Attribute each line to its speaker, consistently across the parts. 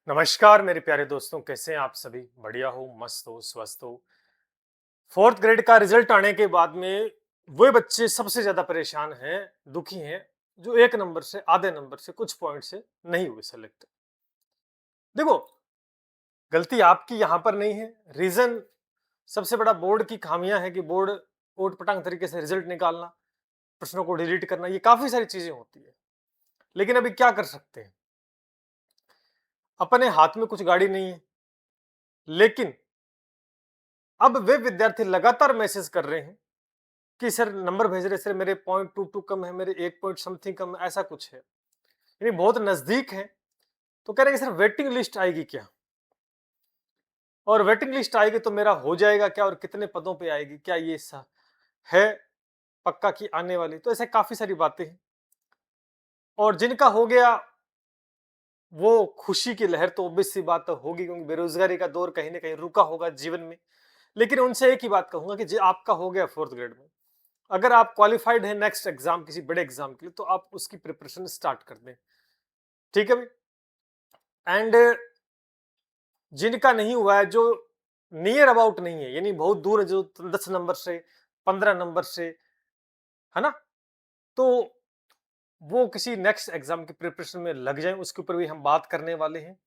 Speaker 1: नमस्कार मेरे प्यारे दोस्तों, कैसे हैं आप सभी? बढ़िया हो, मस्त हो, स्वस्थ हो। फोर्थ ग्रेड का रिजल्ट आने के बाद में वे बच्चे सबसे ज्यादा परेशान हैं, दुखी हैं, जो एक नंबर से, आधे नंबर से, कुछ पॉइंट से नहीं हुए सेलेक्ट। देखो, गलती आपकी यहां पर नहीं है। रीजन सबसे बड़ा बोर्ड की खामियां है कि बोर्ड ऊट पटांग तरीके से रिजल्ट निकालना, प्रश्नों को डिलीट करना, ये काफी सारी चीजें होती है। लेकिन अभी क्या कर सकते हैं? अपने हाथ में कुछ गाड़ी नहीं है। लेकिन अब वे विद्यार्थी लगातार मैसेज कर रहे हैं कि सर नंबर भेज रहे, सर मेरे 0.22 कम है, मेरे 1 पॉइंट समथिंग कम है, ऐसा कुछ है। यानी बहुत नजदीक है। तो कह रहे हैं सर वेटिंग लिस्ट आएगी क्या? और वेटिंग लिस्ट आएगी तो मेरा हो जाएगा क्या, और कितने पदों पे आएगी, क्या ये है पक्का की आने वाली? तो ऐसे काफी सारी बातें हैं। और जिनका हो गया वो खुशी की लहर तो ऑब्वियस सी बात तो होगी, क्योंकि बेरोजगारी का दौर कहीं ना कहीं रुका होगा जीवन में। लेकिन उनसे एक ही बात कहूंगा कि जो आपका हो गया फोर्थ ग्रेड में, अगर आप क्वालिफाइड हैं नेक्स्ट एग्जाम, किसी बड़े एग्जाम के लिए, तो आप उसकी प्रिपरेशन स्टार्ट कर दें। ठीक है भाई। एंड जिनका नहीं हुआ है, जो नियर अबाउट नहीं है, यानी बहुत दूर है, जो 10 नंबर से, 15 नंबर से, है ना, तो वो किसी नेक्स्ट एग्जाम की प्रिपरेशन में लग जाए, उसके ऊपर भी हम बात करने वाले हैं।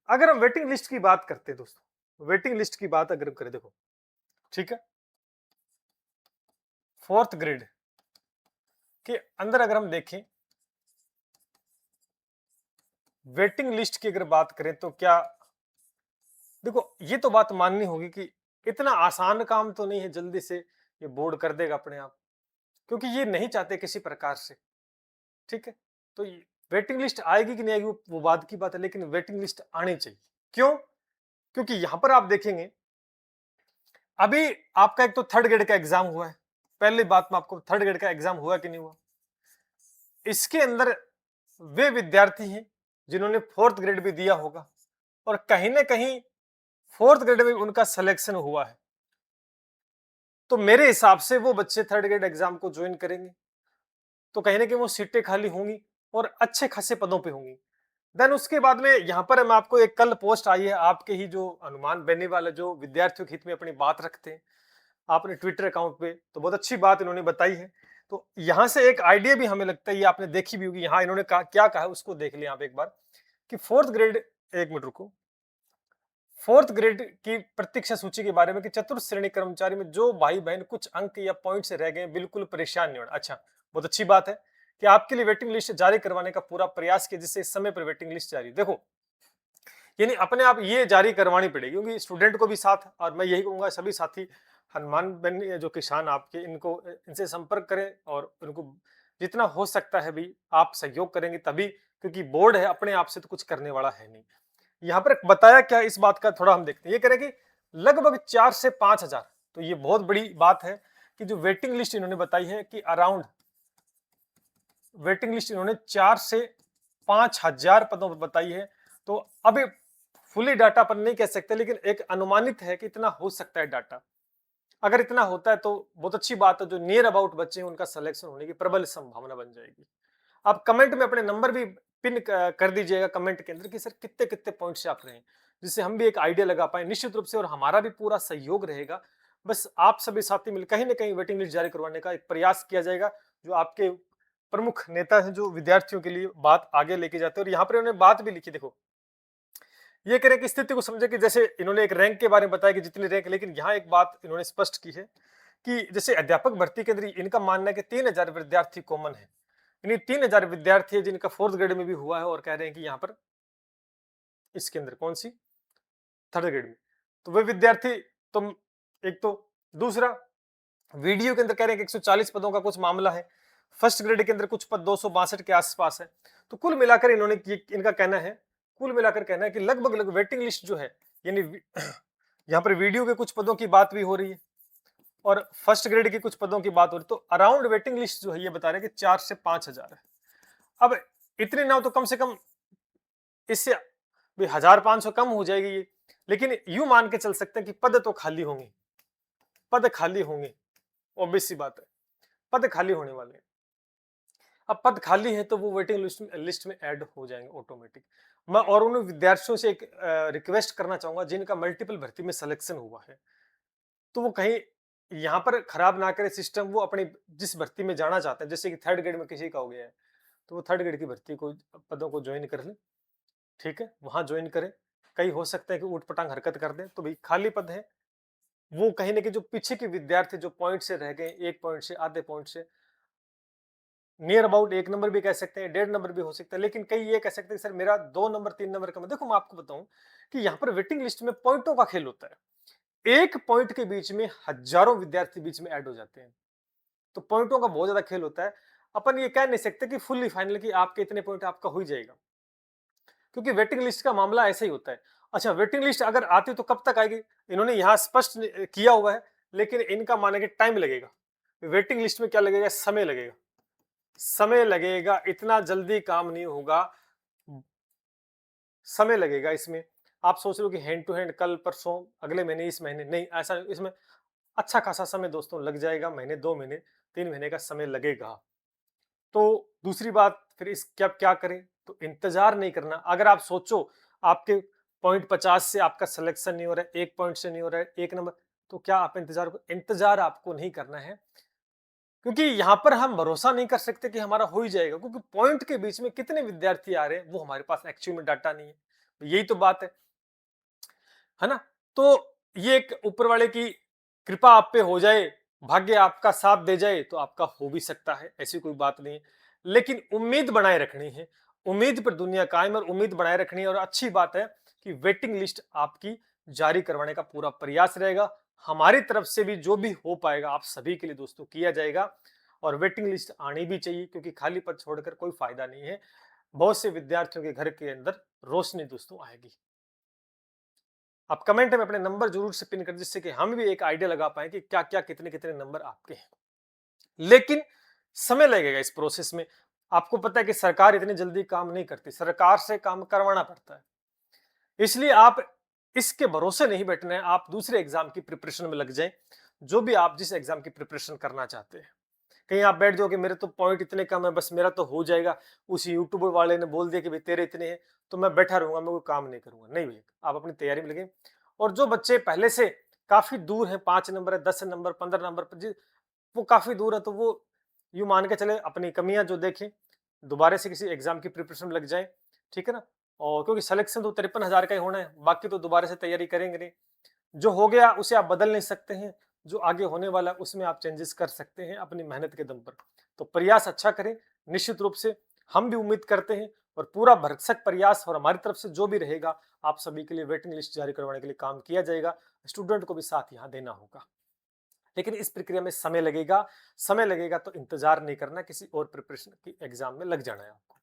Speaker 1: अगर हम वेटिंग लिस्ट की बात करते हैं दोस्तों, वेटिंग लिस्ट की बात अगर हम करें, देखो, ठीक है, फोर्थ ग्रेड के अंदर अगर हम देखें, वेटिंग लिस्ट की अगर बात करें, तो क्या, देखो, ये तो बात माननी होगी कि इतना आसान काम तो नहीं है जल्दी से ये बोर्ड कर देगा अपने आप, क्योंकि ये नहीं चाहते किसी प्रकार से। ठीक है, तो वेटिंग लिस्ट आएगी कि नहीं आएगी वो बाद की बात है, लेकिन वेटिंग लिस्ट आनी चाहिए। क्यों? क्योंकि यहां पर आप देखेंगे, अभी आपका एक तो थर्ड ग्रेड का एग्जाम हुआ है। पहली बात में आपको थर्ड ग्रेड का एग्जाम हुआ कि नहीं हुआ, इसके अंदर वे विद्यार्थी हैं जिन्होंने फोर्थ ग्रेड भी दिया होगा, और कहीं ना कहीं फोर्थ ग्रेड में उनका सिलेक्शन हुआ है। तो मेरे हिसाब से वो बच्चे थर्ड ग्रेड एग्जाम को ज्वाइन करेंगे, तो कहीं ना कहीं वो सीटें खाली होंगी और अच्छे खासे पदों पे होंगी। देन उसके बाद में यहाँ पर हम आपको एक कल पोस्ट आई है, आपके ही जो अनुमान बनने वाले, जो विद्यार्थियों के हित में अपनी बात रखते हैं, आपने ट्विटर अकाउंट पे, तो बहुत अच्छी बात इन्होंने बताई है। तो यहाँ से एक आइडिया भी हमें लगता है, ये आपने देखी भी होगी, यहाँ इन्होंने क्या कहा है उसको देख लिया आप एक बार, कि फोर्थ ग्रेड, एक मिनट रुको, फोर्थ ग्रेड की प्रतीक्षा सूची के बारे में, कि चतुर्थ श्रेणी कर्मचारी में जो भाई बहन कुछ अंक या पॉइंट से रह गए, बिल्कुल परेशान नहीं होना। अच्छा, बहुत अच्छी बात है कि आपके लिए वेटिंग लिस्ट जारी करवाने का पूरा प्रयास किया, जिससे इस समय पर वेटिंग लिस्ट जारी। देखो, यानी अपने आप ये जारी करवानी पड़ेगी, क्योंकि स्टूडेंट को भी साथ, और मैं यही कहूंगा सभी साथी हनुमान बन जो किसान आपके, इनको, इनसे संपर्क करें, और उनको जितना हो सकता है भी आप सहयोग करेंगे तभी, क्योंकि बोर्ड है, अपने आप से तो कुछ करने वाला है नहीं। यहाँ पर बताया क्या इस बात का, थोड़ा हम देखते हैं। ये कह रहे हैं कि लगभग 4 से 5 हजार, तो ये बहुत बड़ी बात है कि जो वेटिंग लिस्ट इन्होंने बताई है कि अराउंड, वेटिंग लिस्ट इन्होंने 4 से 5 हजार पदों पर बताई है। तो अभी फुली डाटा पर नहीं कह सकते, लेकिन एक अनुमानित है कि इतना हो सकता है डाटा। अगर इतना होता है तो बहुत अच्छी बात है, जो नियर अबाउट बच्चे हैं उनका सिलेक्शन होने की प्रबल संभावना बन जाएगी। आप कमेंट में अपने नंबर भी पिन कर दीजिएगा कमेंट के अंदर, कि सर कितने कितने पॉइंट से आप रहे हैं, जिससे हम भी एक आइडिया लगा पाए निश्चित रूप से, और हमारा भी पूरा सहयोग रहेगा। बस आप सभी साथी मिल कहीं ना कहीं वेटिंग लिस्ट जारी करवाने का एक प्रयास किया जाएगा, जो आपके प्रमुख नेता हैं, जो विद्यार्थियों के लिए बात आगे लेके जाते हैं। और यहाँ पर उन्होंने बात भी लिखी, देखो, ये कह रहे हैं कि स्थिति को समझे, कि जैसे इन्होंने एक रैंक के बारे में बताया कि जितनी रैंक, लेकिन यहाँ एक बात इन्होंने स्पष्ट की है कि जैसे अध्यापक भर्ती के अंदर इनका मानना है कि 3 हजार विद्यार्थी कॉमन है, यानी 3 हजार विद्यार्थी है जिनका फोर्थ ग्रेड में भी हुआ है, और कह रहे हैं कि यहाँ पर इसके अंदर कौन सी, थर्ड ग्रेड में, तो वे विद्यार्थी, तो एक तो, दूसरा, वीडियो के अंदर कह रहे हैं कि 140 पदों का कुछ मामला है, फर्स्ट ग्रेड के अंदर कुछ पद 262 के आसपास है। तो कुल मिलाकर इन्होंने इनका कहना है, कुल मिलाकर कहना है कि लगभग लगभग वेटिंग लिस्ट जो है, यानी यहाँ पर वीडियो के कुछ पदों की बात भी हो रही है, और फर्स्ट ग्रेड के कुछ पदों की बात हो रही है, तो अराउंड वेटिंग लिस्ट जो है ये बता रहे हैं कि 4 से 5 हजार है। अब इतनी ना हो तो कम से कम इससे भी 1,500 कम हो जाएगी ये, लेकिन यूं मान के चल सकते हैं कि पद तो खाली होंगे, पद खाली होंगे, ऑब्वियस सी बात है, पद खाली होने वाले हैं। अब पद खाली है तो वो वेटिंग लिस्ट में ऐड हो जाएंगे ऑटोमेटिक। मैं और उन विद्यार्थियों से एक रिक्वेस्ट करना चाहूंगा जिनका मल्टीपल भर्ती में सिलेक्शन हुआ है, तो वो कहीं यहाँ पर खराब ना करे सिस्टम, वो अपनी जिस भर्ती में जाना चाहते हैं, जैसे कि थर्ड ग्रेड में किसी का हो गया है, तो वो थर्ड ग्रेड की भर्ती को पदों को ज्वाइन कर ले, ठीक है, वहां ज्वाइन करें। कई हो सकता है कि ऊटपटांग हरकत कर दें, तो भाई खाली पद है, वो कहीं ना कहीं जो पीछे के विद्यार्थी जो पॉइंट से रह गए, 1 पॉइंट से, आधे पॉइंट से, नियर अबाउट 1 नंबर भी कह सकते हैं, 1.5 नंबर भी हो सकता है, लेकिन कई ये कह सकते हैं सर मेरा 2 नंबर 3 नंबर कम है। देखो मैं आपको बताऊं कि यहाँ पर वेटिंग लिस्ट में पॉइंटों का खेल होता है। एक पॉइंट के बीच में हजारों विद्यार्थी बीच में ऐड हो जाते हैं, तो पॉइंटों का बहुत ज्यादा खेल होता है। अपन ये कह नहीं सकते कि फुल्ली फाइनल की आपके इतने पॉइंट आपका हो ही जाएगा, क्योंकि वेटिंग लिस्ट का मामला ऐसा ही होता है। अच्छा, वेटिंग लिस्ट अगर आती तो कब तक आएगी, इन्होंने यहाँ स्पष्ट किया हुआ है, लेकिन इनका माने कि टाइम लगेगा। वेटिंग लिस्ट में क्या लगेगा, समय लगेगा, समय लगेगा, इतना जल्दी काम नहीं होगा, समय लगेगा इसमें। आप सोच लो कि हैंड टू हैंड कल परसों अगले महीने इस महीने, नहीं, ऐसा इसमें अच्छा खासा समय दोस्तों लग जाएगा, महीने 2 महीने 3 महीने का समय लगेगा। तो दूसरी बात फिर इस क्या क्या करें, तो इंतजार नहीं करना। अगर आप सोचो आपके पॉइंट 50 से आपका सिलेक्शन नहीं हो रहा है, 1 पॉइंट से नहीं हो रहा है, 1 नंबर, तो क्या आप इंतजार आपको नहीं करना है, क्योंकि यहाँ पर हम भरोसा नहीं कर सकते कि हमारा हो ही जाएगा, क्योंकि पॉइंट के बीच में कितने विद्यार्थी आ रहे हैं वो हमारे पास एक्चुअल में डाटा नहीं है। तो यही तो बात है ना? तो ये एक ऊपर वाले की कृपा आप पे हो जाए, भाग्य आपका साथ दे जाए तो आपका हो भी सकता है, ऐसी कोई बात नहीं है। लेकिन उम्मीद बनाए रखनी है, उम्मीद पर दुनिया कायम है, और उम्मीद बनाए रखनी है। और अच्छी बात है कि वेटिंग लिस्ट आपकी जारी करवाने का पूरा प्रयास रहेगा। हमारी तरफ से भी जो भी हो पाएगा आप सभी के लिए दोस्तों किया जाएगा, और वेटिंग लिस्ट आनी भी चाहिए, क्योंकि खाली पद छोड़कर कोई फायदा नहीं है। बहुत से विद्यार्थियों के घर के अंदर रोशनी दोस्तों आएगी। आप कमेंट में अपने नंबर जरूर से पिन कर, जिससे कि हम भी एक आइडिया लगा पाए कि क्या क्या कितने कितने नंबर आपके हैं। लेकिन समय लगेगा इस प्रोसेस में। आपको पता है कि सरकार इतनी जल्दी काम नहीं करती, सरकार से काम करवाना पड़ता है। इसलिए आप इसके भरोसे नहीं बैठना है, आप दूसरे एग्जाम की प्रिपरेशन में लग जाएं, जो भी आप जिस एग्जाम की प्रिपरेशन करना चाहते हैं। कहीं आप बैठ जाओ कि मेरे तो पॉइंट इतने कम है, बस मेरा तो हो जाएगा, उस यूट्यूबर वाले ने बोल दिया कि भाई तेरे इतने हैं, तो मैं बैठा रहूंगा, मैं कोई काम नहीं करूंगा। नहीं भैया, आप अपनी तैयारी में लगे। और जो बच्चे पहले से काफी दूर है, 5 नंबर है, 10 नंबर, 15 नंबर पर, वो काफी दूर है, तो वो यूं मान के चले अपनी कमियां जो देखें, दोबारा से किसी एग्जाम की प्रिपरेशन में लग जाए, ठीक है ना। और क्योंकि सिलेक्शन तो 53,000 का ही होना है, बाकी तो दोबारा से तैयारी करेंगे नहीं। जो हो गया उसे आप बदल नहीं सकते हैं, जो आगे होने वाला उसमें आप चेंजेस कर सकते हैं अपनी मेहनत के दम पर। तो प्रयास अच्छा करें, निश्चित रूप से हम भी उम्मीद करते हैं, और पूरा भरसक प्रयास और हमारी तरफ से जो भी रहेगा, आप सभी के लिए वेटिंग लिस्ट जारी करवाने के लिए काम किया जाएगा। स्टूडेंट को भी साथ यहाँ देना होगा, लेकिन इस प्रक्रिया में समय लगेगा। समय लगेगा तो इंतजार नहीं करना, किसी और प्रिपरेशन की एग्जाम में लग जाना है आपको,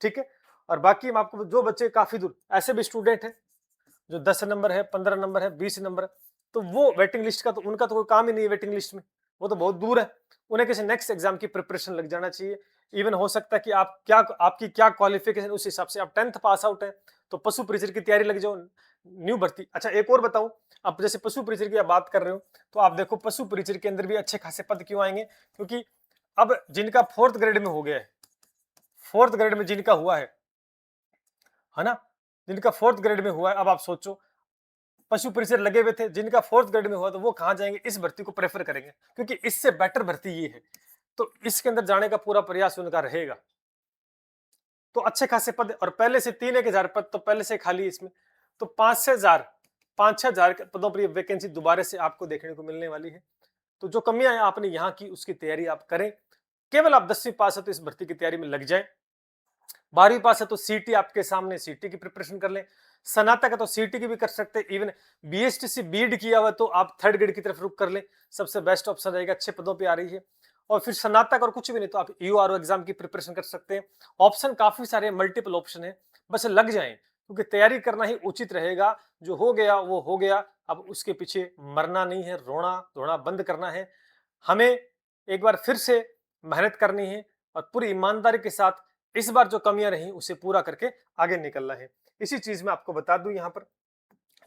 Speaker 1: ठीक है। और बाकी हम आपको, जो बच्चे काफी दूर, ऐसे भी स्टूडेंट हैं जो 10 नंबर है, 15 नंबर है, 20 नंबर है, तो वो वेटिंग लिस्ट का तो उनका तो कोई काम ही नहीं है वेटिंग लिस्ट में, वो तो बहुत दूर है। उन्हें किसी नेक्स्ट एग्जाम की प्रिपरेशन लग जाना चाहिए। इवन हो सकता है कि आप क्या, आपकी क्या क्वालिफिकेशन, उस हिसाब से आप 10th पास आउट है, तो पशु परिचर की तैयारी लग जाओ, न्यू भर्ती। अच्छा एक और बताऊं, आप जैसे पशु परिचर की आप बात कर रहे हो, तो आप देखो पशु परिचर के अंदर भी अच्छे खासे पद क्यों आएंगे, क्योंकि अब जिनका 4th ग्रेड में हो गया है, 4th ग्रेड में जिनका हुआ है ना, जिनका 4th ग्रेड में हुआ है, अब आप सोचो पशु परिचर लगे हुए थे, जिनका 4th ग्रेड में हुआ, तो वो कहां जाएंगे, इस भर्ती को प्रेफर करेंगे, क्योंकि इससे बेटर भर्ती ये है, तो इसके अंदर जाने का पूरा प्रयास उनका रहेगा। तो अच्छे खासे पद, और पहले से 3-1 हजार पद तो पहले से खाली इसमें, तो 5-6 हजार पदों पर वैकेंसी दोबारा से आपको देखने को मिलने वाली है। तो जो कमियां आपने यहाँ की उसकी तैयारी आप करें। केवल आप 10वीं पास है तो इस भर्ती की तैयारी में लग जाए। 12वीं पास है तो सीटी आपके सामने, सीटी की प्रिपरेशन कर लें। स्नातक है तो सीटी की भी कर सकते हैं। इवन बीएसटीसी बीएड किया हुआ तो आप 3rd ग्रेड की तरफ रुक कर लें, सबसे बेस्ट ऑप्शन रहेगा, अच्छे पदों पे आ रही है। और फिर स्नातक और कुछ भी नहीं तो आप यूआरओ एग्जाम की प्रिपरेशन कर सकते हैं। ऑप्शन काफी सारे, मल्टीपल ऑप्शन है, बस लग जाएं, क्योंकि तैयारी करना ही उचित रहेगा। जो हो गया वो हो गया, अब उसके पीछे मरना नहीं है, रोना धोना बंद करना है। हमें एक बार फिर से मेहनत करनी है, और पूरी ईमानदारी के साथ इस बार जो कमियां रही उसे पूरा करके आगे निकलना है। इसी चीज में आपको बता दूं यहाँ पर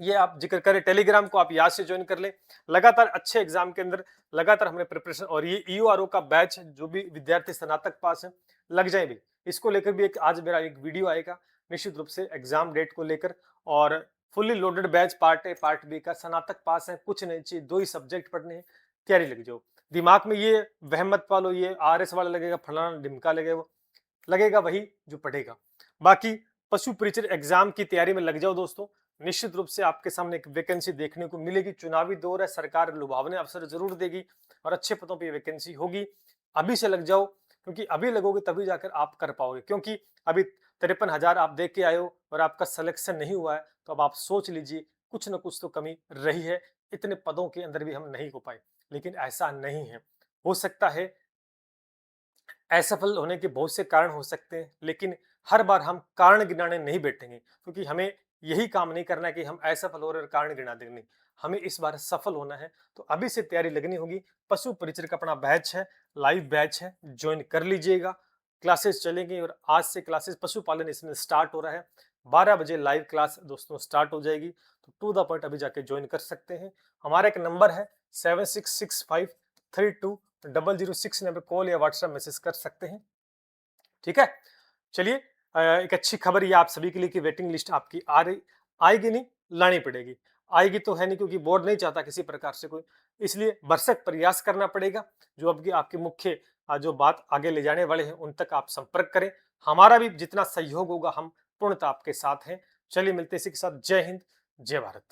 Speaker 1: ये आप जिक्र करें, टेलीग्राम को आप यहाँ से ज्वाइन कर लें। लगातार अच्छे एग्जाम के अंदर लगातार हमने प्रिपरेशन, और ये ईओआरओ का बैच जो भी विद्यार्थी स्नातक पास है लग जाए भी, इसको लेकर भी एक आज मेरा एक वीडियो आएगा निश्चित रूप से एग्जाम डेट को लेकर। और fully loaded batch part A part B का, स्नातक पास है कुछ नहीं चाहिए, 2 ही सब्जेक्ट पढ़ने हैं, तैयारी लग जाओ। दिमाग में ये वहम मत पालो ये आरएस वाला लगेगा, फलाना ढिमका लगेगा, वो लगेगा वही जो पढ़ेगा। बाकी पशु परिचर एग्जाम की तैयारी में लग जाओ दोस्तों, निश्चित रूप से आपके सामने एक वैकेंसी देखने को मिलेगी। चुनावी दौर है, सरकार लुभावने अवसर जरूर देगी और अच्छे पदों पे वैकेंसी होगी। अभी से लग जाओ, क्योंकि अभी लगोगे तभी जाकर आप कर पाओगे। क्योंकि अभी 53,000 आप देख के आए हो और आपका सिलेक्शन नहीं हुआ है, तो अब आप सोच लीजिए कुछ ना कुछ तो कमी रही है। इतने पदों के अंदर भी हम नहीं हो पाए, लेकिन ऐसा नहीं है। हो सकता है असफल होने के बहुत से कारण हो सकते हैं, लेकिन हर बार हम कारण गिनाने नहीं बैठेंगे, क्योंकि हमें यही काम नहीं करना है कि हम असफल हो रहे और कारण गिना देंगे। हमें इस बार सफल होना है, तो अभी से तैयारी लगनी होगी। पशु परिचर का अपना बैच है, लाइव बैच है, ज्वाइन कर लीजिएगा। क्लासेस चलेंगी और आज से क्लासेस पशुपालन इसमें स्टार्ट हो रहा है। 12 बजे लाइव क्लास दोस्तों स्टार्ट हो जाएगी, तो टू द पॉइंट अभी जाके ज्वाइन कर सकते हैं। हमारा एक नंबर है 7665320006 पे कॉल या व्हाट्सएप मैसेज कर सकते हैं। ठीक है, चलिए एक अच्छी खबर ये आप सभी के लिए कि वेटिंग लिस्ट आपकी आ रही, आएगी नहीं, लानी पड़ेगी। आएगी तो है नहीं, क्योंकि बोर्ड नहीं चाहता किसी प्रकार से कोई, इसलिए भरसक प्रयास करना पड़ेगा। जो आपकी आपके मुख्य जो बात आगे ले जाने वाले हैं उन तक आप संपर्क करें। हमारा भी जितना सहयोग होगा हम पूर्णतः आपके साथ हैं। चलिए मिलते हैं इसी के साथ। जय हिंद, जय भारत।